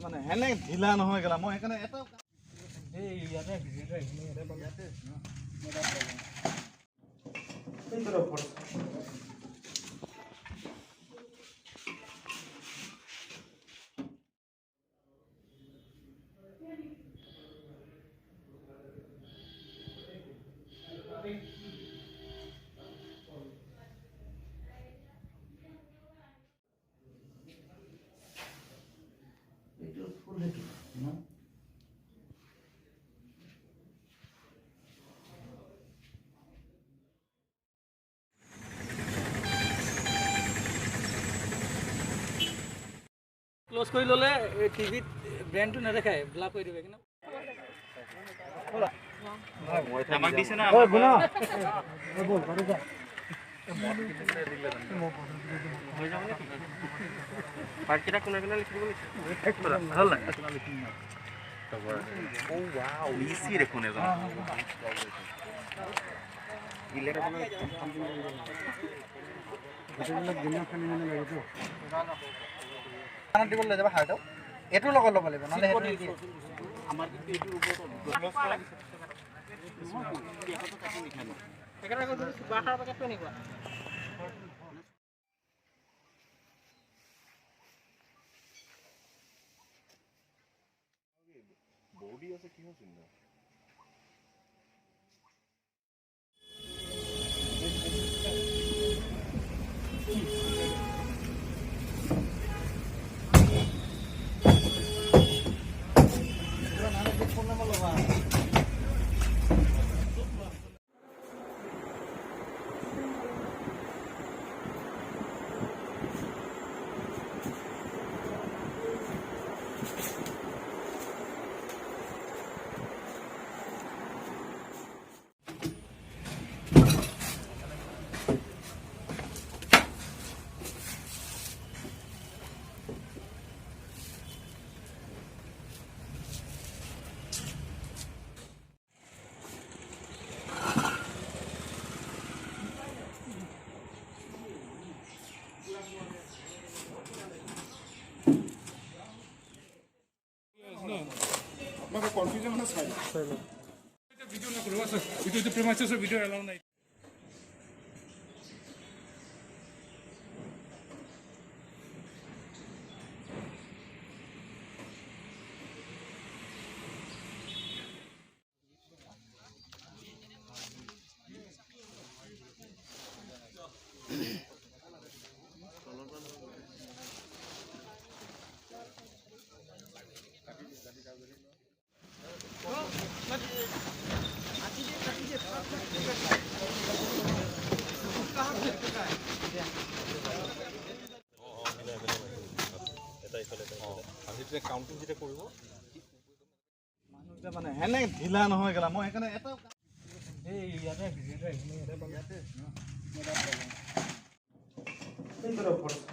মানে হেনে ঢিলা নহয় গেলা মই সেইকাৰণে এটা এই ইয়াতে ভিডিঅ'টো আহিলে ইয়াতে পালে ইয়াতে মই তাত পালোঁ এই তোৰ ওপৰত এইটো ফুল হেতু না ক্লোজ কৰি ল'লে টিভিত ব্ৰেণ্ডটো নেদেখায় ব্লাক কৰি দিবে কিন্তু আমাক দিছে না ঐ গুণ ঐ বল বাৰে যা পাৰ্টিটা কোনে কোনে লিখিব ভাল লাগে ও ওয়াও ইজি দেখুন এজন ইলেক্ট্ৰনিক গোটেইবিলাক দিনৰ খানি মানে লাগিব খানা দিব লৈ যাবা হাৰ্ডটো এইটোৰ লগত ল'ব লাগিব নহ'লে সেইটো নিদিয়ে আমাৰ কিন্তু এইটোৰ ওপৰত ক্লোজ কৰা একেটা কৰি বাহাৰ পেকেটটো নিবা বডি আছে কি হৈছে না Mas confusion na side. Video na kulo sa video the premises video allow na. Counting যেটা কৰিব মানুহটা মানে হেনে ঢিলা নহয় গেলা মই সেইকাৰণে এটা এই ইয়াতে ভিডিঅ'টো আহিলে ইয়াতে পালে ইয়াতে মই তাত পালোঁ এই তোৰ ওপৰত